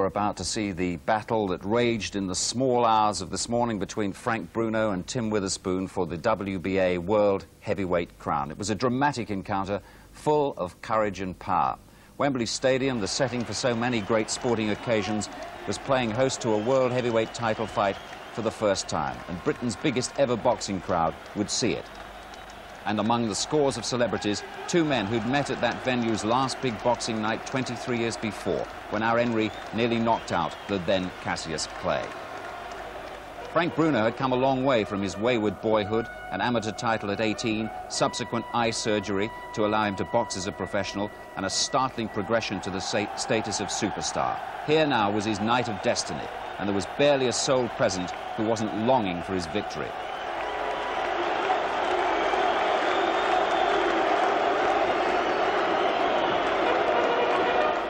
You're about to see the battle that raged in the small hours of this morning between Frank Bruno and Tim Witherspoon for the WBA World Heavyweight crown. It was a dramatic encounter full of courage and power. Wembley Stadium, the setting for so many great sporting occasions, was playing host to a World Heavyweight title fight for the first time, and Britain's biggest ever boxing crowd would see it. And among the scores of celebrities, two men who'd met at that venue's last big boxing night 23 years before, when our Henry nearly knocked out the then Cassius Clay. Frank Bruno had come a long way from his wayward boyhood, an amateur title at 18, subsequent eye surgery to allow him to box as a professional, and a startling progression to the status of superstar. Here now was his night of destiny, and there was barely a soul present who wasn't longing for his victory.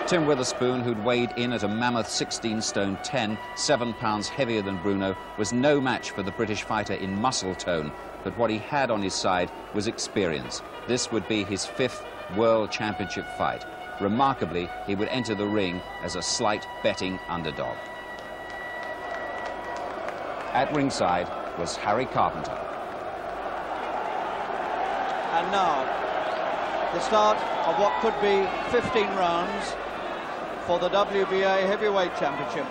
Tim Witherspoon, who'd weighed in at a mammoth 16 stone 10, 7 pounds heavier than Bruno, was no match for the British fighter in muscle tone, but what he had on his side was experience. This would be his 5th World Championship fight. Remarkably, he would enter the ring as a slight betting underdog. At ringside was Harry Carpenter. And now, the start of what could be 15 rounds for the WBA Heavyweight Championship.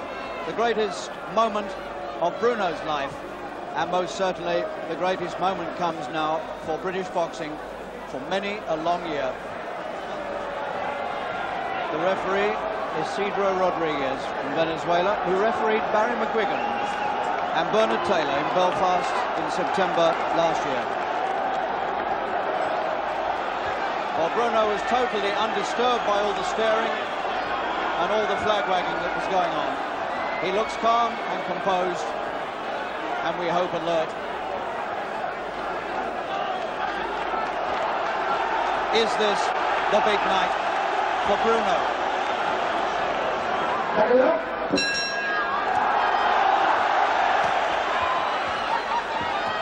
The greatest moment of Bruno's life, and most certainly the greatest moment comes now for British boxing for many a long year. The referee is Cedro Rodriguez from Venezuela, who refereed Barry McGuigan and Bernard Taylor in Belfast in September last year. Well, Bruno was totally undisturbed by all the staring and all the flag wagging that was going on. He looks calm and composed, and we hope alert. Is this the big night for Bruno?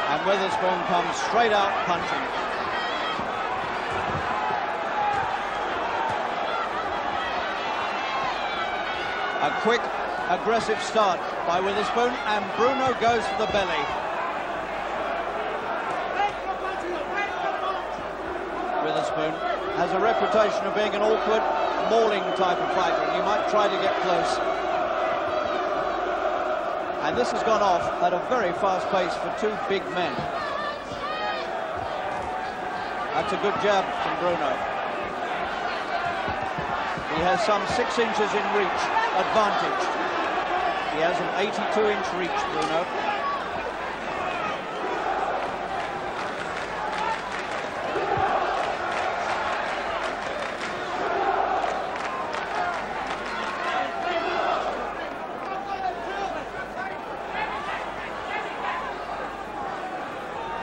And Witherspoon comes straight out punching. A quick, aggressive start by Witherspoon, and Bruno goes for the belly. Witherspoon has a reputation of being an awkward, mauling type of fighter. He might try to get close. And this has gone off at a very fast pace for two big men. That's a good jab from Bruno. He has some 6 inches in reach advantage. He has an 82-inch reach, Bruno.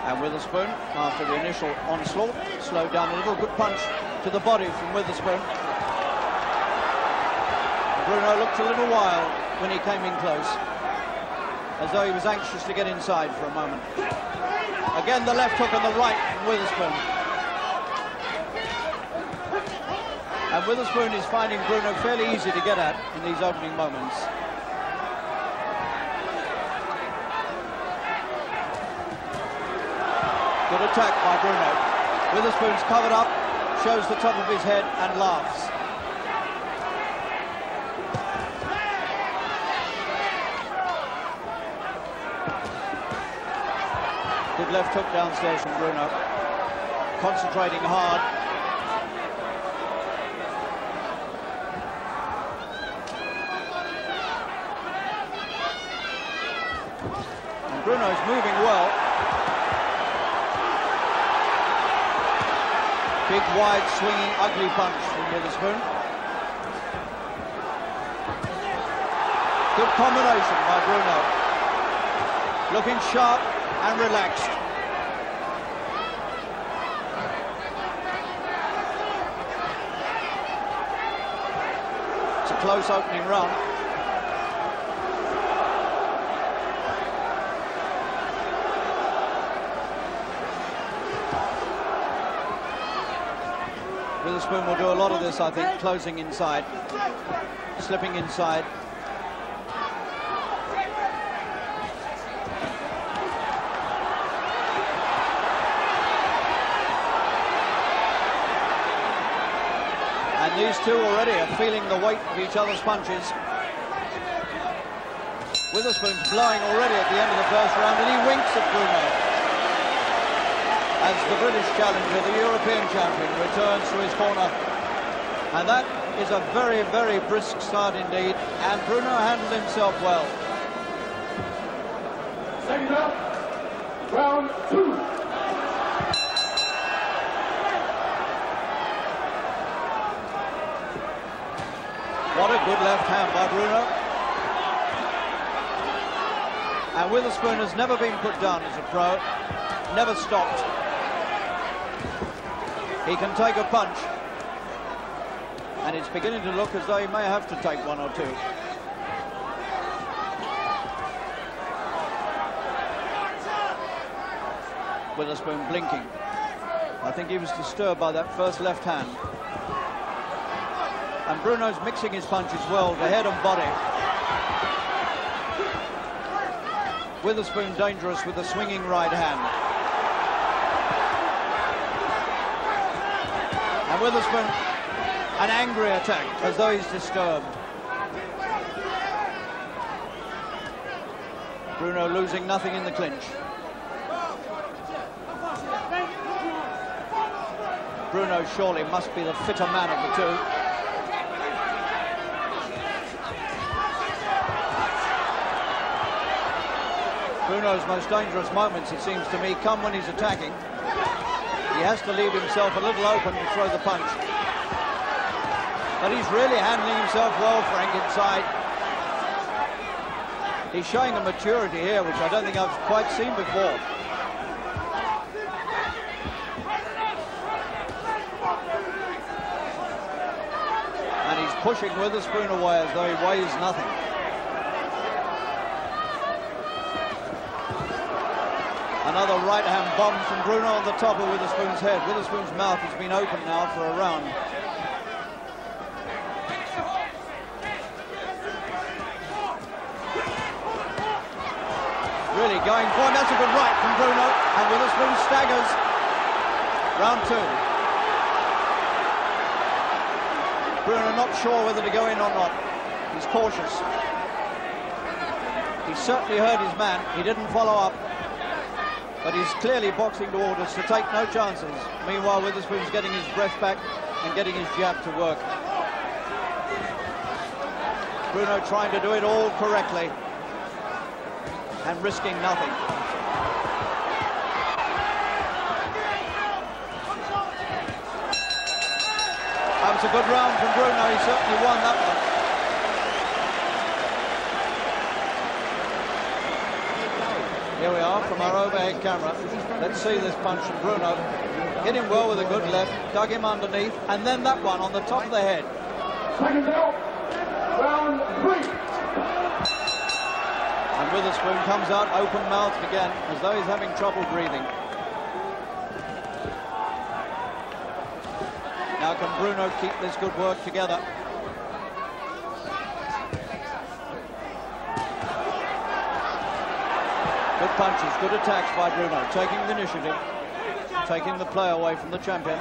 And Witherspoon, after the initial onslaught, slowed down a little. Good punch to the body from Witherspoon. Bruno looked a little wild when he came in close, as though he was anxious to get inside for a moment. Again, the left hook and the right from Witherspoon. And Witherspoon is finding Bruno fairly easy to get at in these opening moments. Good attack by Bruno. Witherspoon's covered up, shows the top of his head and laughs. Good left hook downstairs from Bruno. Concentrating hard. And Bruno's moving well. Big, wide, swinging, ugly punch from Witherspoon. Good combination by Bruno. Looking sharp and relaxed. It's a close opening run. Witherspoon will do a lot of this, I think, closing inside, slipping inside, And these two already are feeling the weight of each other's punches. Witherspoon's blowing already at the end of the first round, and he winks at Bruno as the British challenger, the European champion, returns to his corner. And that is a very, very brisk start indeed, and Bruno handled himself well. Second up, round 2. What a good left hand by Bruno. And Witherspoon has never been put down as a pro, never stopped. He can take a punch, and it's beginning to look as though he may have to take one or two. Witherspoon blinking. I think he was disturbed by that first left hand. And Bruno's mixing his punches well to head and body. Witherspoon dangerous with the swinging right hand. And Witherspoon, an angry attack, as though he's disturbed. Bruno losing nothing in the clinch. Bruno surely must be the fitter man of the two. Bruno's most dangerous moments, it seems to me, come when he's attacking. He has to leave himself a little open to throw the punch. But he's really handling himself well, Frank, inside. He's showing a maturity here, which I don't think I've quite seen before. And he's pushing Witherspoon away as though he weighs nothing. Another right-hand bomb from Bruno on the top of Witherspoon's head. Witherspoon's mouth has been open now for a round. Really going for him. That's a good right from Bruno. And Witherspoon staggers. Round 2. Bruno not sure whether to go in or not. He's cautious. He certainly heard his man. He didn't follow up. But he's clearly boxing to orders to take no chances. Meanwhile, Witherspoon's getting his breath back and getting his jab to work. Bruno trying to do it all correctly and risking nothing. That was a good round from Bruno. He certainly won that one. Here we are from our overhead camera. Let's see this punch from Bruno. Hit him well with a good left, dug him underneath, and then that one on the top of the head. Second bell, round 3. And Witherspoon comes out open-mouthed again, as though he's having trouble breathing. Now can Bruno keep this good work together? Good punches, good attacks by Bruno, taking the initiative, taking the play away from the champion.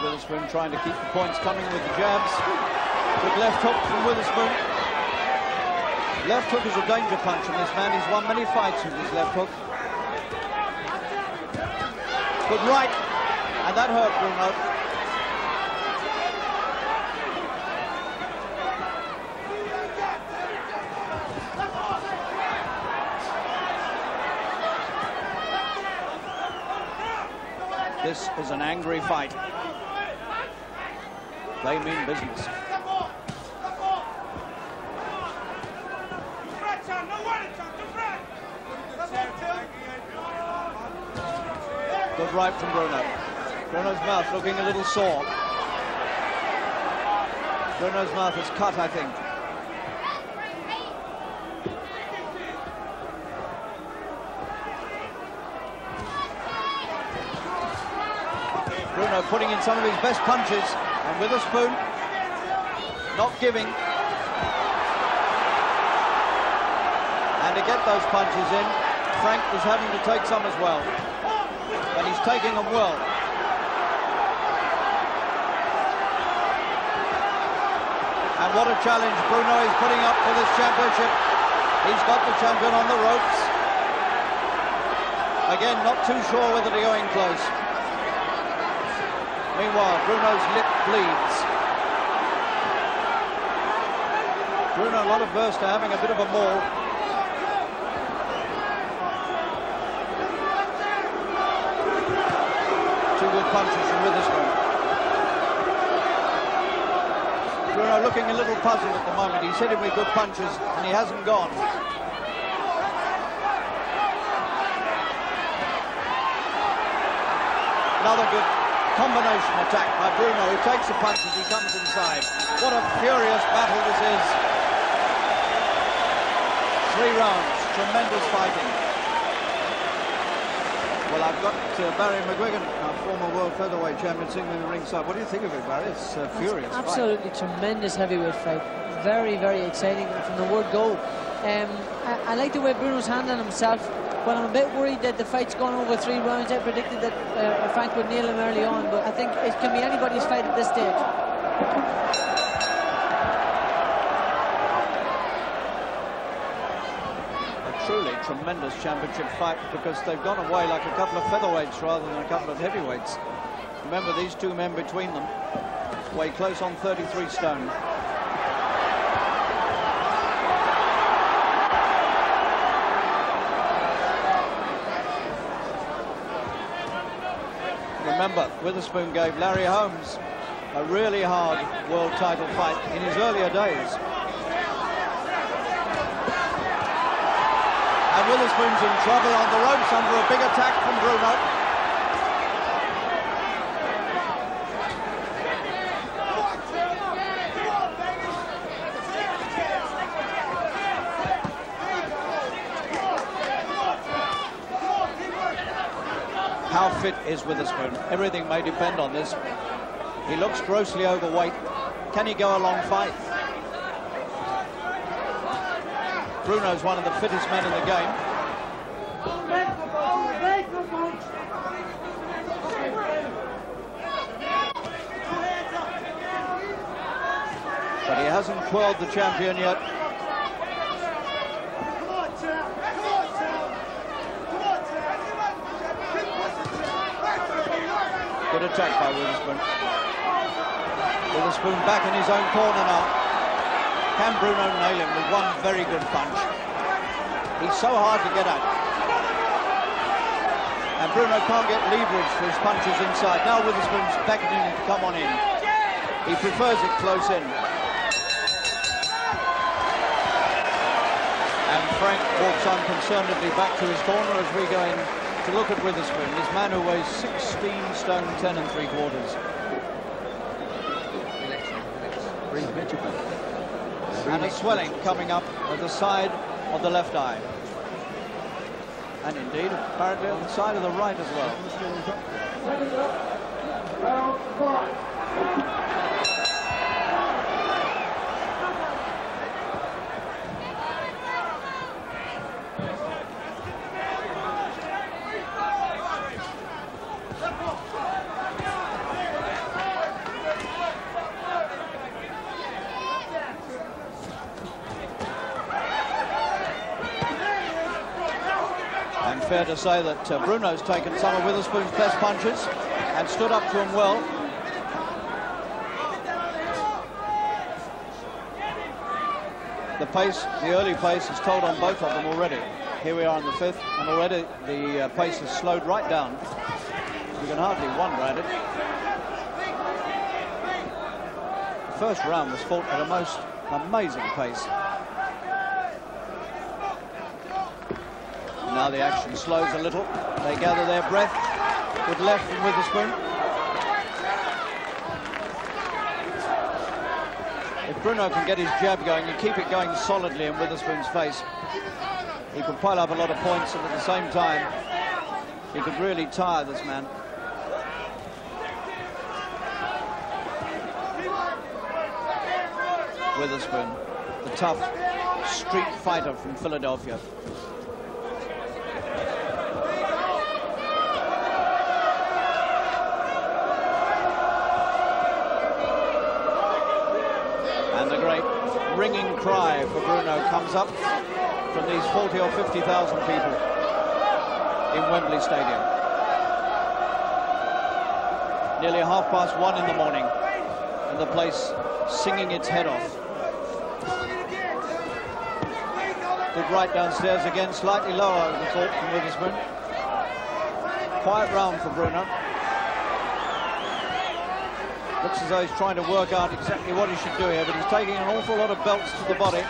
Witherspoon trying to keep the points coming with the jabs. Good left hook from Witherspoon. Left hook is a danger punch from this man. He's won many fights with his left hook. Good right, and that hurt Bruno. This is an angry fight. They mean business. Good right from Bruno. Bruno's mouth looking a little sore. Bruno's mouth is cut, I think. Bruno putting in some of his best punches, and Witherspoon not giving. And to get those punches in, Frank is having to take some as well. And he's taking them well. And what a challenge Bruno is putting up for this championship. He's got the champion on the ropes. Again, not too sure whether to go in close. Meanwhile, Bruno's lip bleeds. Bruno not averse to having a bit of a maul. Two good punches from Witherspoon. Bruno looking a little puzzled at the moment. He's hit him with good punches and he hasn't gone. Another good combination attack by Bruno, who takes the punches, he comes inside. What a furious battle this is. 3 rounds, tremendous fighting. Well, I've got Barry McGuigan, our former world featherweight champion, sitting in the ringside. What do you think of it, Barry? It's a furious fight. Absolutely tremendous heavyweight fight. Very, very exciting from the word go. I like the way Bruno's handling himself. But I'm a bit worried that the fight's gone over 3 rounds. I predicted that Frank would nail him early on, but I think it can be anybody's fight at this stage. A truly tremendous championship fight because they've gone away like a couple of featherweights rather than a couple of heavyweights. Remember, these two men between them weigh close on 33 stone. Remember, Witherspoon gave Larry Holmes a really hard world title fight in his earlier days. And Witherspoon's in trouble on the ropes under a big attack from Bruno. How fit is Witherspoon? Everything may depend on this. He looks grossly overweight. Can he go a long fight? Bruno's one of the fittest men in the game. But he hasn't quelled the champion yet. Good attack by Witherspoon. Witherspoon back in his own corner now. Can Bruno nail him with one very good punch? He's so hard to get at. And Bruno can't get leverage for his punches inside. Now Witherspoon's beckoning him to come on in. He prefers it close in. And Frank walks unconcernedly back to his corner as we go in to look at Witherspoon, this man who weighs 16 stone 10 3/4. And a swelling coming up at the side of the left eye. And indeed, apparently on the side of the right as well. Round 5. Fair to say that Bruno's taken some of Witherspoon's best punches and stood up to him well. The pace, the early pace is told on both of them already. Here we are in the 5th, and already the pace has slowed right down. You can hardly wonder at it. The first round was fought at a most amazing pace. Now the action slows a little. They gather their breath with left from Witherspoon. If Bruno can get his jab going and keep it going solidly in Witherspoon's face, he could pile up a lot of points, and at the same time, he could really tire this man. Witherspoon, the tough street fighter from Philadelphia. cry for Bruno comes up from these 40 or 50,000 people in Wembley Stadium. Nearly 1:30 in the morning, and the place singing its head off. Did right downstairs again, slightly lower, I would have thought, from Witherspoon. Quiet round for Bruno. Looks as though he's trying to work out exactly what he should do here, but he's taking an awful lot of belts to the body.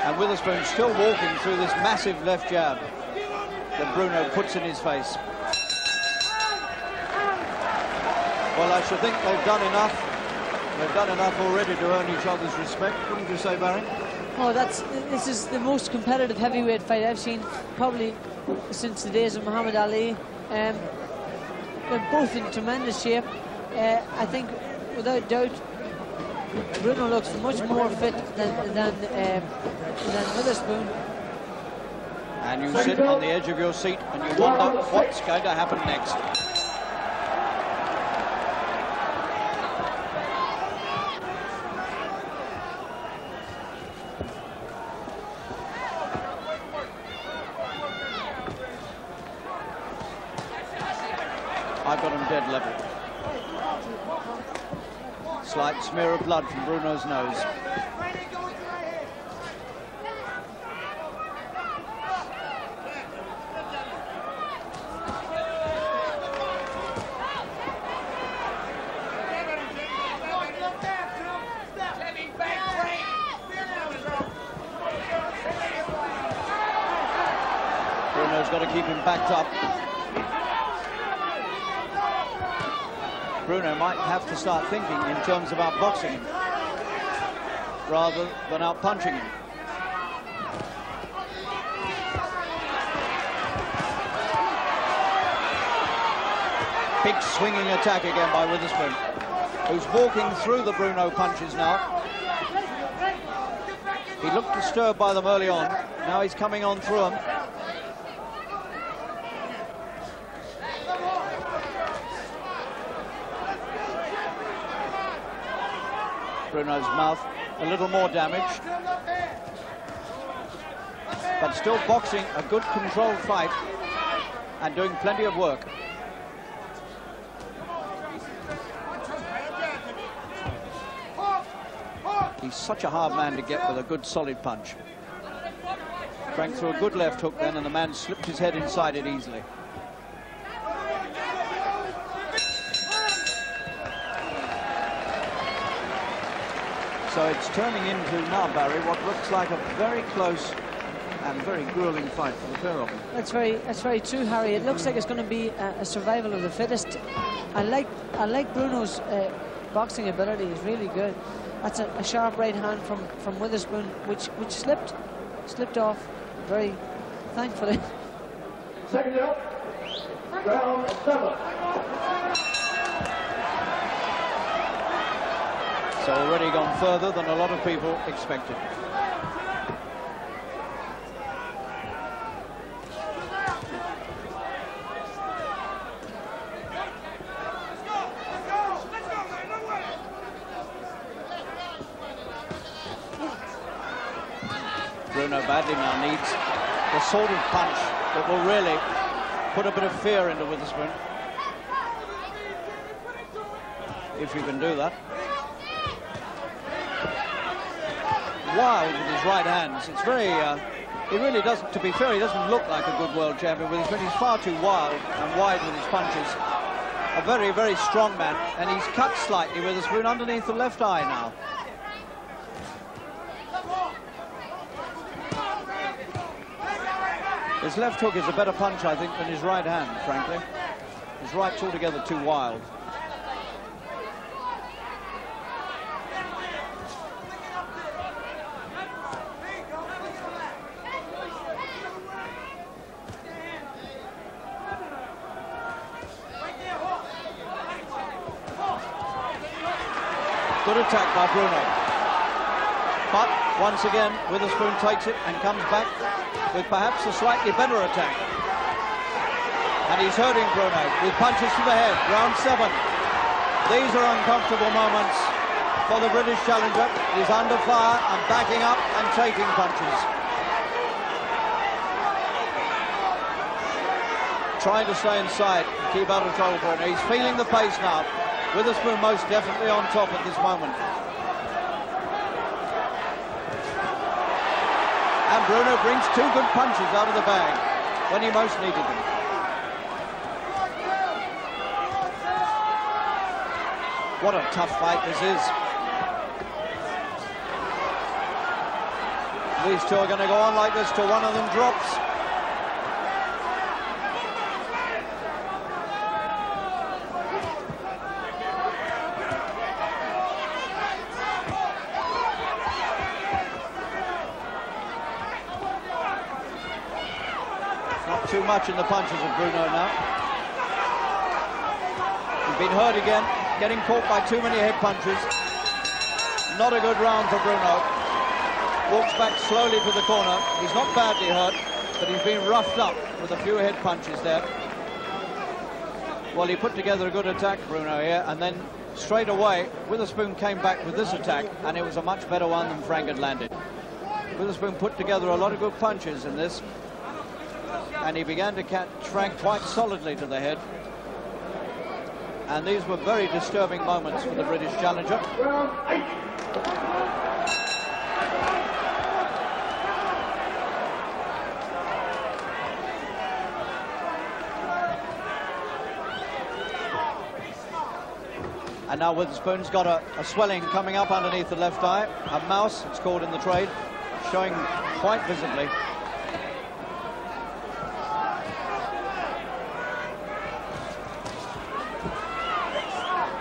And Witherspoon still walking through this massive left jab that Bruno puts in his face. Well, I should think they've done enough. They've done enough already to earn each other's respect, wouldn't you say, Barry? Oh, this is the most competitive heavyweight fight I've seen probably since the days of Muhammad Ali. They're both in tremendous shape. I think, without doubt, Bruno looks much more fit than Witherspoon. And you sit on the edge of your seat and you wonder what's going to happen next. I've got him dead level. Slight smear of blood from Bruno's nose. Bruno's got to keep him backed up. Bruno might have to start thinking in terms of outboxing him rather than out-punching him. Big swinging attack again by Witherspoon, who's walking through the Bruno punches now. He looked disturbed by them early on. Now he's coming on through them. Bruno's mouth a little more damaged, but still boxing a good controlled fight and doing plenty of work. He's such a hard man to get with a good solid punch. Frank threw a good left hook then, and the man slipped his head inside it easily. So it's turning into now, Barry, what looks like a very close and very grueling fight for the pair of them. That's very true, Harry. It looks like it's going to be a survival of the fittest. I like Bruno's boxing ability. He's really good. That's a sharp right hand from Witherspoon, which slipped off very thankfully. Second up, round 7. So already gone further than a lot of people expected. Bruno badly now needs the sort of punch that will really put a bit of fear into Witherspoon. If you can do that. Wild with his right hands. It's very, he really doesn't, to be fair, he doesn't look like a good world champion with his, but he's far too wild and wide with his punches. A very, very strong man, and he's cut slightly with a spoon underneath the left eye now. His left hook is a better punch, I think, than his right hand, frankly. His right's altogether too wild. Good attack by Bruno. But once again, Witherspoon takes it and comes back with perhaps a slightly better attack. And he's hurting Bruno with punches to the head. Round 7. These are uncomfortable moments for the British challenger. He's under fire and backing up and taking punches. Trying to stay inside, keep out of trouble for him. He's feeling the pace now. Witherspoon most definitely on top at this moment. And Bruno brings 2 good punches out of the bag when he most needed them. What a tough fight this is. These two are going to go on like this till one of them drops. Not too much in the punches of Bruno now. He's been hurt again. Getting caught by too many head punches. Not a good round for Bruno. Walks back slowly to the corner. He's not badly hurt, but he's been roughed up with a few head punches there. Well, he put together a good attack, Bruno, here, and then straight away, Witherspoon came back with this attack, and it was a much better one than Frank had landed. Witherspoon put together a lot of good punches in this, and he began to catch Frank quite solidly to the head. And these were very disturbing moments for the British challenger. And now Witherspoon's got a swelling coming up underneath the left eye. A mouse, it's called in the trade, showing quite visibly.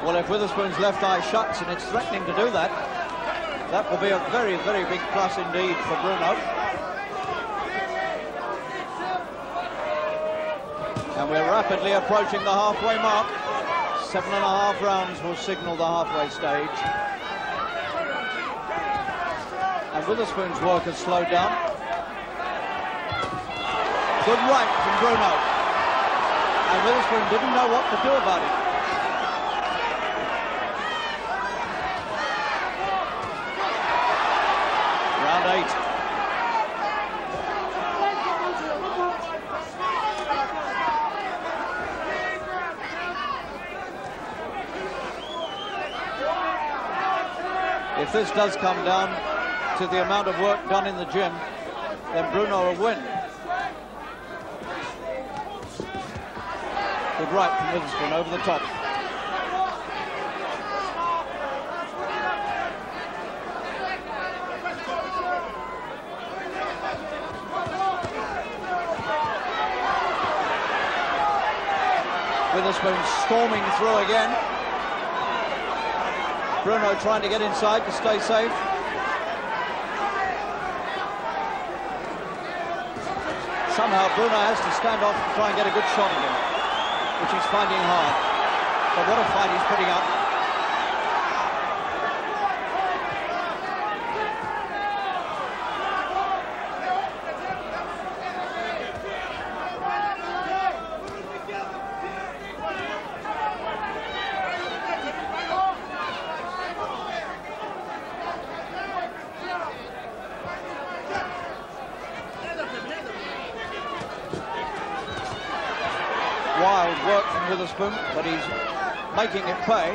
Well, if Witherspoon's left eye shuts, and it's threatening to do that, that will be a very, very big plus indeed for Bruno. And we're rapidly approaching the halfway mark. 7.5 rounds will signal the halfway stage. And Witherspoon's work has slowed down. Good right from Bruno. And Witherspoon didn't know what to do about it. Round 8. If this does come down to the amount of work done in the gym, then Bruno will win. Good right from Witherspoon over the top. Witherspoon storming through again. Bruno trying to get inside to stay safe. Somehow Bruno has to stand off and try and get a good shot at him, which he's finding hard. But what a fight he's putting up. Wild work from Witherspoon, but he's making it pay.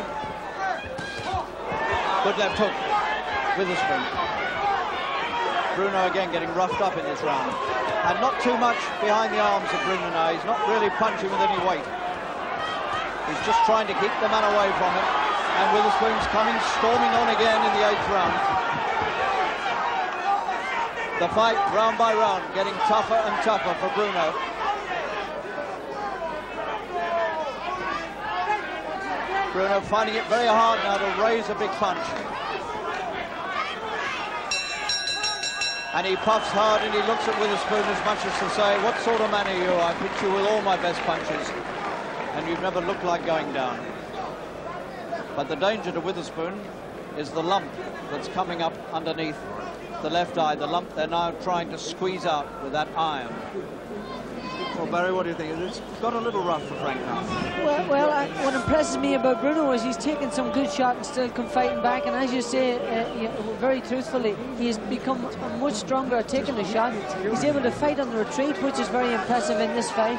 Good left hook, Witherspoon. Bruno again getting roughed up in this round. And not too much behind the arms of Bruno now. He's not really punching with any weight. He's just trying to keep the man away from him. And Witherspoon's coming storming on again in the 8th round. The fight, round by round, getting tougher and tougher for Bruno. Bruno finding it very hard now to raise a big punch. And he puffs hard and he looks at Witherspoon as much as to say, what sort of man are you? I hit you with all my best punches and you've never looked like going down. But the danger to Witherspoon is the lump that's coming up underneath the left eye, the lump they're now trying to squeeze out with that iron. Well, Barry, what do you think? It's got a little rough for Frank now. What impresses me about Bruno is he's taken some good shot and still come fighting back. And as you say, very truthfully, he's become much stronger at taking the shot. He's able to fight on the retreat, which is very impressive in this fight.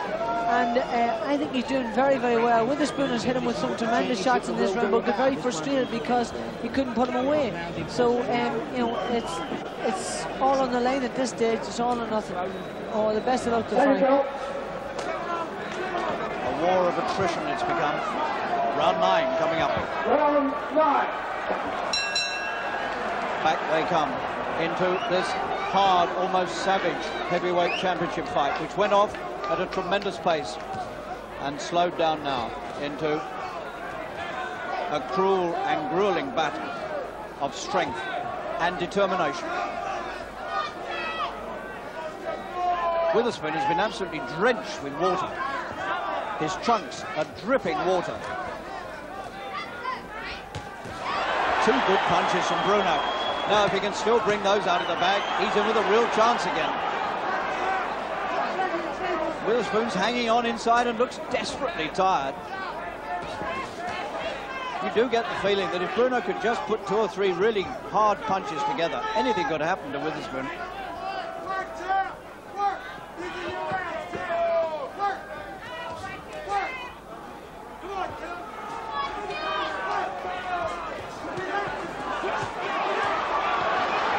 And I think he's doing very, very well. Witherspoon has hit him with some tremendous shots in this round, but got very frustrated because he couldn't put him away. So, it's all on the line at this stage. It's all or nothing. Oh, the best of luck to Frank. A war of attrition it's become. Round 9 coming up. Round 9. Back they come into this hard, almost savage heavyweight championship fight, which went off at a tremendous pace and slowed down now into a cruel and grueling battle of strength and determination. Witherspoon has been absolutely drenched with water. His trunks are dripping water. 2 good punches from Bruno. Now, if he can still bring those out of the bag, he's in with a real chance again. Witherspoon's hanging on inside and looks desperately tired. You do get the feeling that if Bruno could just put 2 or 3 really hard punches together, anything could happen to Witherspoon.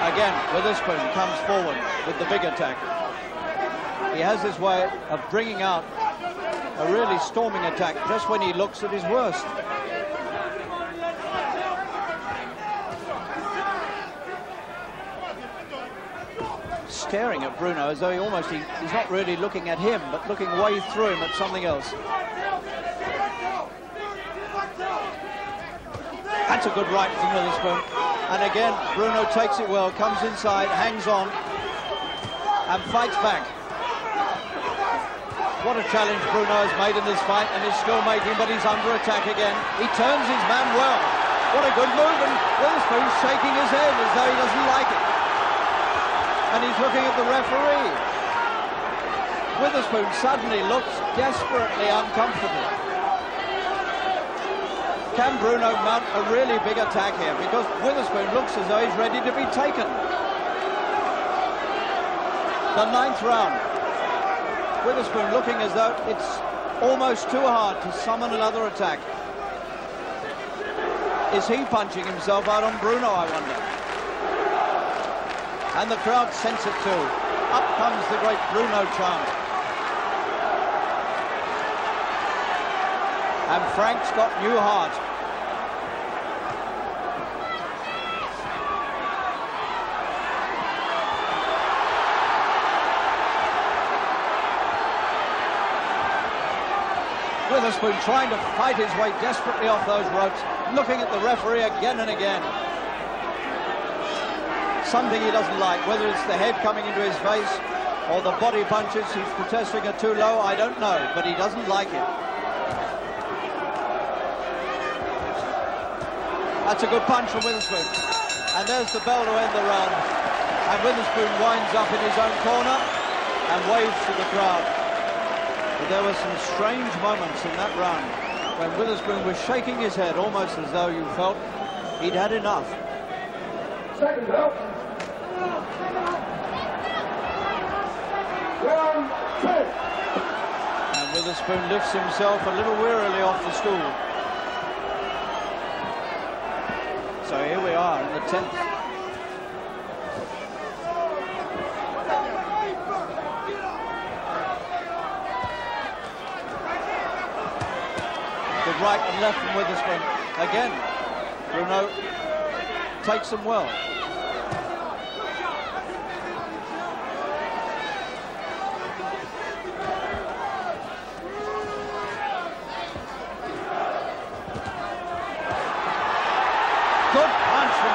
Again, Witherspoon comes forward with the big attack. He has this way of bringing out a really storming attack just when he looks at his worst. Staring at Bruno as though he's not really looking at him, but looking way through him at something else. That's a good right from Witherspoon. And again, Bruno takes it well, comes inside, hangs on, and fights back. What a challenge Bruno has made in this fight, and is still making, but he's under attack again. He turns his man well. What a good move, and Witherspoon's shaking his head as though he doesn't like it. And he's looking at the referee. Witherspoon suddenly looks desperately uncomfortable. Can Bruno mount a really big attack here? Because Witherspoon looks as though he's ready to be taken. The 9th round. Witherspoon looking as though it's almost too hard to summon another attack. Is he punching himself out on Bruno, I wonder? And the crowd sense it too. Up comes the great Bruno chant. And Frank's got new heart. Witherspoon trying to fight his way desperately off those ropes, looking at the referee again and again. Something he doesn't like, whether it's the head coming into his face or the body punches he's protesting are too low, I don't know, but he doesn't like it. That's a good punch from Witherspoon. And there's the bell to end the round. And Witherspoon winds up in his own corner and waves to the crowd. But there were some strange moments in that round when Witherspoon was shaking his head almost as though you felt he'd had enough. Second belt. Round 10. And Witherspoon lifts himself a little wearily off the stool. So here we are in the 10th. Good right and left from Witherspoon. Again, Bruno takes them well.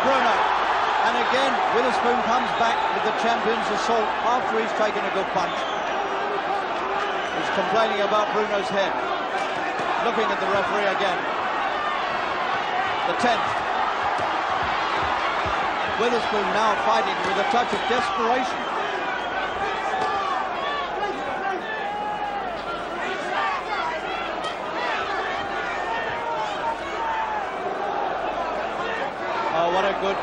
Bruno. And again, Witherspoon comes back with the champion's assault after he's taken a good punch. He's complaining about Bruno's head. Looking at the referee again. The 10th. Witherspoon now fighting with a touch of desperation. good,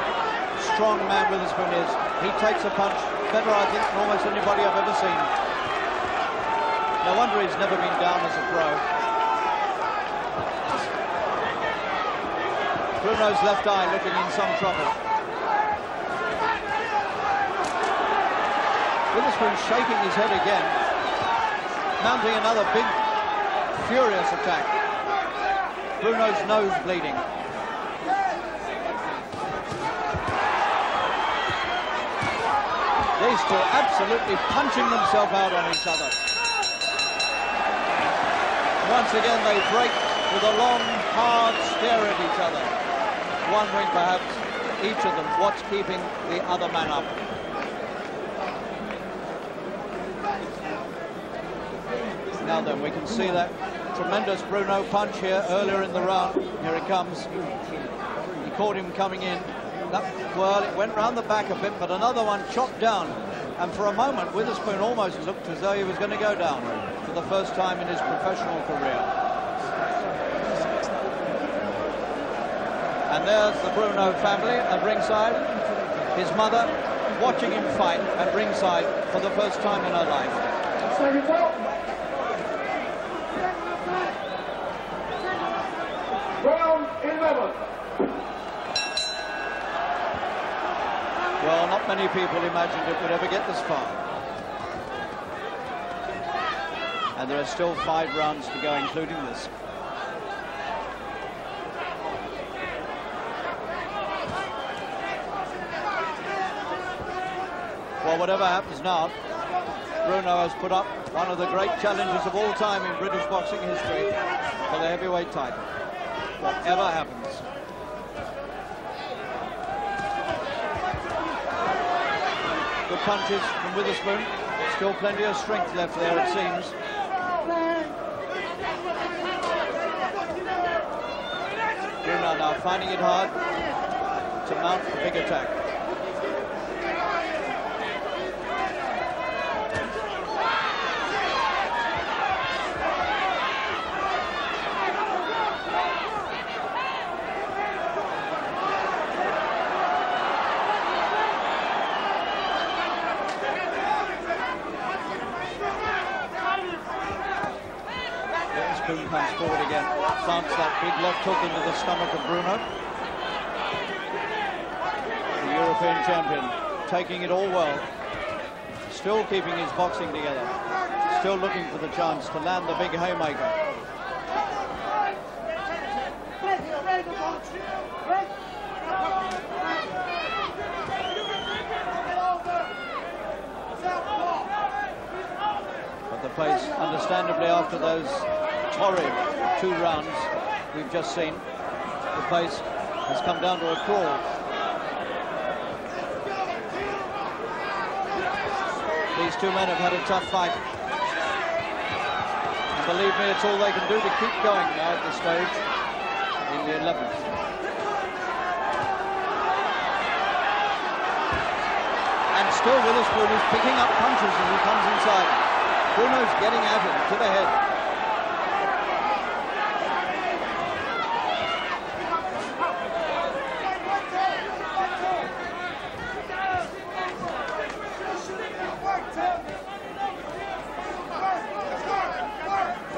strong man Witherspoon is. He takes a punch better, I think, than almost anybody I've ever seen. No wonder he's never been down as a pro. Bruno's left eye looking in some trouble. Witherspoon shaking his head again, mounting another big, furious attack. Bruno's nose bleeding. These two absolutely punching themselves out on each other. Once again they break with a long, hard stare at each other, wondering perhaps each of them what's keeping the other man up. Now then, we can see that tremendous Bruno punch here earlier in the round. Here it comes. He caught him coming in. Well, it went round the back a bit, but another one chopped down. And for a moment, Witherspoon almost looked as though he was going to go down for the first time in his professional career. And there's the Bruno family at ringside. His mother watching him fight at ringside for the first time in her life. Round 11. Well, not many people imagined it would ever get this far. And there are still 5 rounds to go, including this. Well, whatever happens now, Bruno has put up one of the great challenges of all time in British boxing history for the heavyweight title. Whatever happens. Good punches from Witherspoon. Still plenty of strength left there, it seems. Bruno now finding it hard to mount a big attack. Witherspoon comes forward again, plants that big left hook into the stomach of Bruno. The European champion taking it all well, still keeping his boxing together, still looking for the chance to land the big haymaker. But the pace, understandably, after those torrid 2 rounds we've just seen, the pace has come down to a crawl. These 2 men have had a tough fight. And believe me, it's all they can do to keep going now at this stage in the 11th. And still Witherspoon is picking up punches as he comes inside. Bruno's getting at him to the head.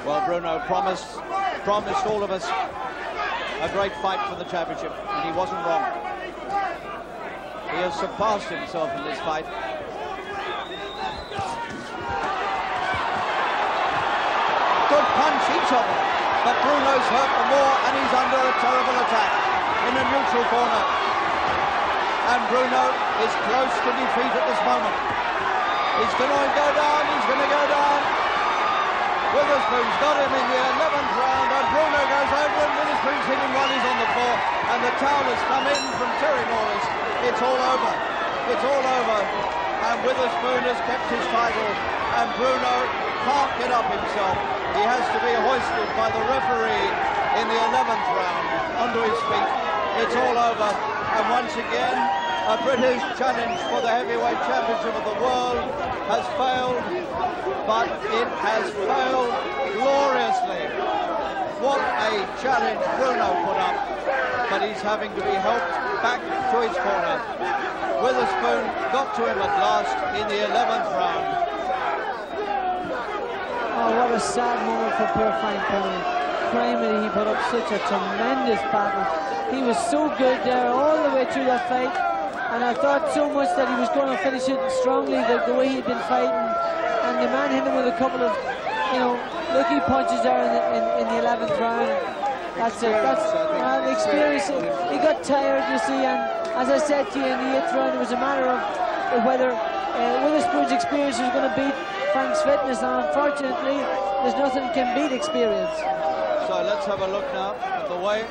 Well, Bruno promised all of us a great fight for the championship, and he wasn't wrong. He has surpassed himself in this fight. Good punch, each of them, but Bruno's hurt more, and he's under a terrible attack in a neutral corner. And Bruno is close to defeat at this moment. He's going to go down, he's going to go down. Witherspoon's got him in the 11th round, and Bruno goes over, and Witherspoon's hit him while he's on the floor, and the towel has come in from Terry Norris. It's all over. It's all over. And Witherspoon has kept his title, and Bruno can't get up himself. He has to be hoisted by the referee in the 11th round onto his feet. It's all over. And once again, a British challenge for the heavyweight championship of the world has failed, but it has failed gloriously. What a challenge Bruno put up. but he's having to be helped back to his corner. Witherspoon got to him at last in the 11th round. Oh, what a sad moment for poor Frank Bruno. Primarily, he put up such a tremendous battle. He was so good there all the way through that fight, and I thought so much that he was going to finish it strongly, the way he'd been fighting, and the man hit him with a couple of, you know, lucky punches there in the 11th round. That's it. That's the experience. He got tired, you see, and as I said to you in the 8th round, it was a matter of whether Witherspoon's experience was going to beat Frank's fitness, and unfortunately, there's nothing can beat experience. So let's have a look now at the way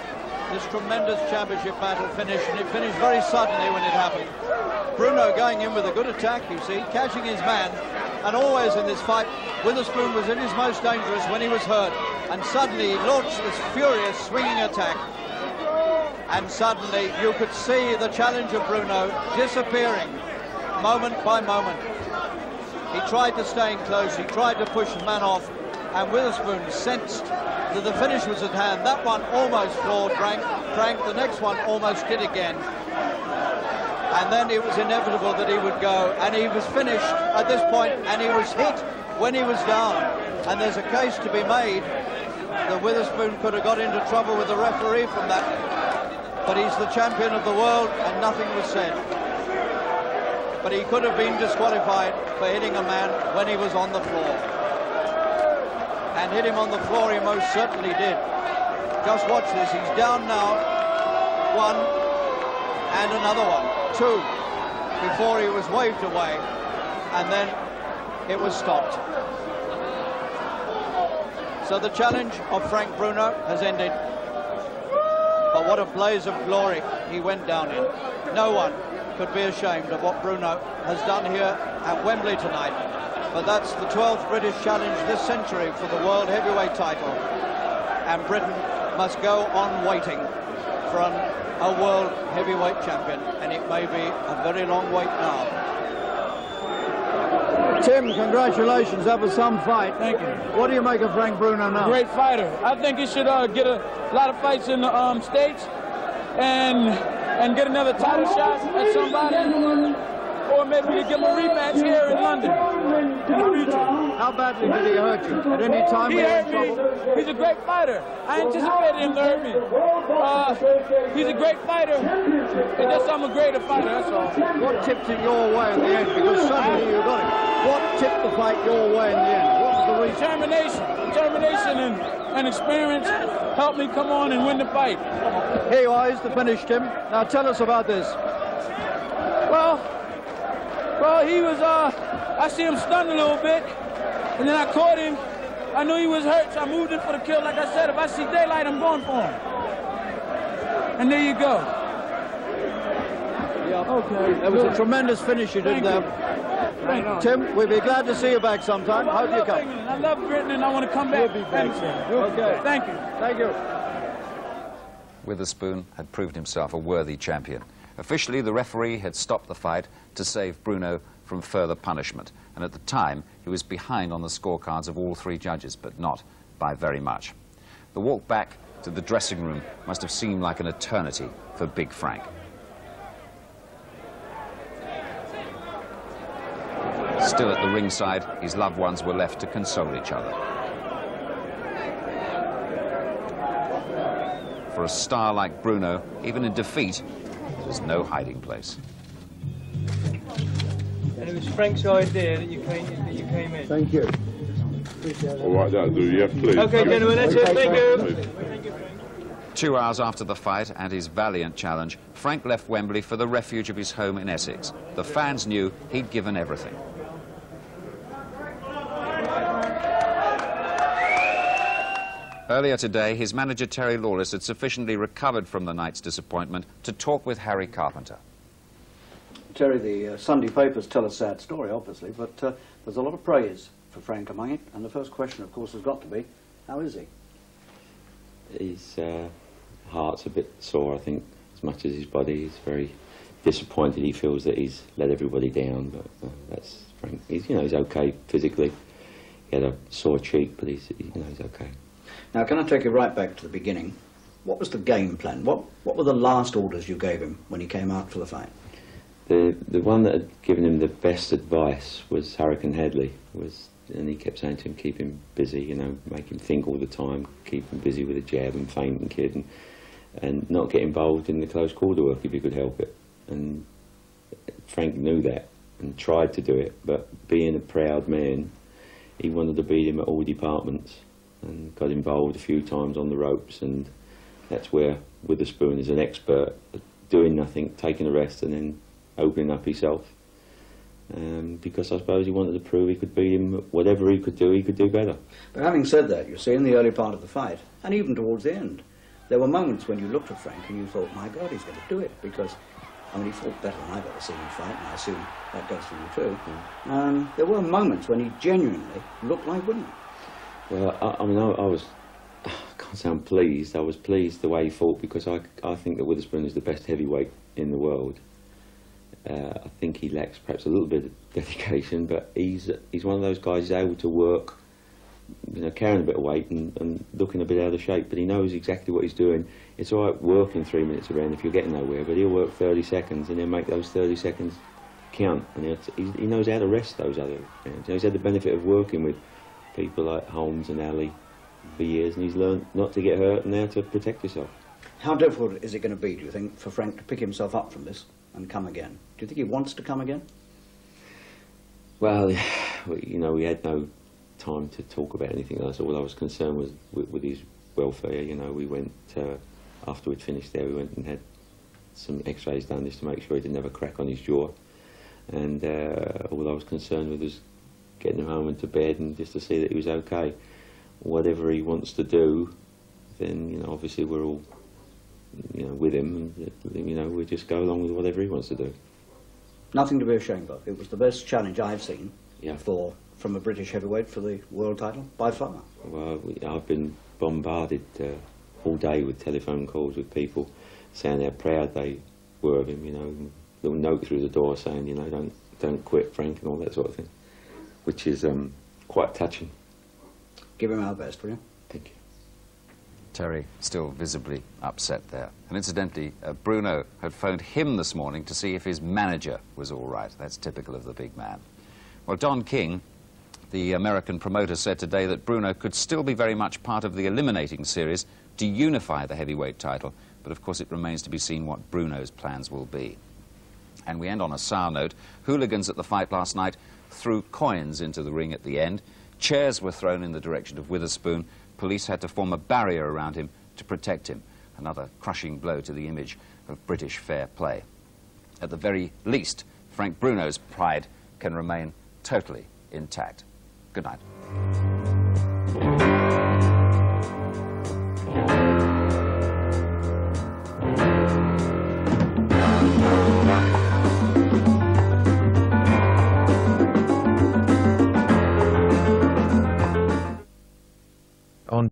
this tremendous championship battle finished, and it finished very suddenly when it happened. Bruno going in with a good attack, you see, catching his man, and always in this fight, Witherspoon was in his most dangerous when he was hurt, and suddenly he launched this furious swinging attack, and suddenly you could see the challenge of Bruno disappearing moment by moment. He tried to stay in close, he tried to push the man off, and Witherspoon sensed that the finish was at hand. That one almost floored Frank. The next one almost did again. And then it was inevitable that he would go, and he was finished at this point, and he was hit when he was down. And there's a case to be made that Witherspoon could have got into trouble with the referee from that. But he's the champion of the world, and nothing was said. But he could have been disqualified for hitting a man when he was on the floor. And hit him on the floor, he most certainly did. Just watch this, he's down now. One, and another one. Two, before he was waved away, and then it was stopped. So the challenge of Frank Bruno has ended. But what a blaze of glory he went down in. No one could be ashamed of what Bruno has done here at Wembley tonight. But that's the 12th British challenge this century for the World Heavyweight title. And Britain must go on waiting for a World Heavyweight champion. And it may be a very long wait now. Tim, congratulations. That was some fight. Thank you. What do you make of Frank Bruno now? Great fighter. I think he should get a lot of fights in the States and get another title shot at somebody. Or maybe we could give him a rematch here in London in the future. How badly did he hurt you? At any time He hurt me. He's a great fighter. I anticipated him to hurt me. He's a great fighter. It's just I'm a greater fighter, that's all. What tipped it your way at the end? Because suddenly you got it. What tipped the fight your way in the end? What was the reason? Determination and experience helped me come on and win the fight. Here you are, here's the finish, Tim. Now tell us about this. Well, he was, I see him stunned a little bit, and then I caught him. I knew he was hurt, so I moved in for the kill. Like I said, if I see daylight, I'm going for him. And there you go. Yeah. Okay. That was a tremendous finish you did there. Tim, we'll be glad to see you back sometime. Hope you come. England. I love Britain, and I want to come back. We'll be back. Okay. Thank you. Thank you. Witherspoon had proved himself a worthy champion. Officially, the referee had stopped the fight to save Bruno from further punishment. And at the time, he was behind on the scorecards of all three judges, but not by very much. The walk back to the dressing room must have seemed like an eternity for Big Frank. Still at the ringside, his loved ones were left to console each other. For a star like Bruno, even in defeat, there's no hiding place. And it was Frank's idea that you came in. Thank you. All right, that'll do, yeah, please. Okay, gentlemen, that's it. Thank you. 2 hours after the fight and his valiant challenge, Frank left Wembley for the refuge of his home in Essex. The fans knew he'd given everything. Earlier today, his manager Terry Lawless had sufficiently recovered from the night's disappointment to talk with Harry Carpenter. Terry, the Sunday papers tell a sad story, obviously, but there's a lot of praise for Frank among it, and the first question, of course, has got to be, how is he? His heart's a bit sore, I think, as much as his body. He's very disappointed. He feels that he's let everybody down, but that's Frank. He's okay physically. He had a sore cheek, but he's okay. Now, can I take you right back to the beginning? What was the game plan? What were the last orders you gave him when he came out for the fight? The one that had given him the best advice was Hurricane Hadley, and he kept saying to him, keep him busy, you know, make him think all the time, keep him busy with a jab and feint and kid, and not get involved in the close quarter work if you could help it. And Frank knew that and tried to do it, but being a proud man, he wanted to beat him at all departments and got involved a few times on the ropes, and that's where Witherspoon is an expert at doing nothing, taking a rest and then opening up himself. Because I suppose he wanted to prove he could beat him. Whatever he could do better. But having said that, you see, in the early part of the fight, and even towards the end, there were moments when you looked at Frank and you thought, my God, he's going to do it, because, I mean, he fought better than I've ever seen him fight, and I assume that goes for you too. There were moments when he genuinely looked like winning. Well, I mean, I can't say I'm pleased. I was pleased the way he fought, because I think that Witherspoon is the best heavyweight in the world. I think he lacks perhaps a little bit of dedication, but he's one of those guys who's able to work, you know, carrying a bit of weight and looking a bit out of shape, but he knows exactly what he's doing. It's all right working 3 minutes around if you're getting nowhere, but he'll work 30 seconds and then make those 30 seconds count. And he knows how to rest those other rounds. You know, he's had the benefit of working with people like Holmes and Ali for years, and he's learned not to get hurt and how to protect himself. How difficult is it going to be, do you think, for Frank to pick himself up from this and come again? Do you think he wants to come again? Well, you know, we had no time to talk about anything else. All I was concerned was with his welfare. You know, we went, after we'd finished there, we went and had some x-rays done just to make sure he didn't have a crack on his jaw. And all I was concerned with was getting him home and to bed and just to see that he was okay. Whatever he wants to do, then, you know, obviously we're all, you know, with him, and, you know, we just go along with whatever he wants to do. Nothing to be ashamed of. It was the best challenge I've seen Yeah. from a British heavyweight for the world title, by far. Well, I've been bombarded all day with telephone calls with people saying how proud they were of him, you know, little note through the door saying, you know, don't quit, Frank, and all that sort of thing, which is quite touching. Give him our best, will you? Thank you. Terry still visibly upset there. And incidentally, Bruno had phoned him this morning to see if his manager was all right. That's typical of the big man. Well, Don King, the American promoter, said today that Bruno could still be very much part of the eliminating series to unify the heavyweight title, but of course it remains to be seen what Bruno's plans will be. And we end on a sour note. Hooligans at the fight last night threw coins into the ring at the end. Chairs were thrown in the direction of Witherspoon. Police had to form a barrier around him to protect him. Another crushing blow to the image of British fair play. At the very least, Frank Bruno's pride can remain totally intact. Good night.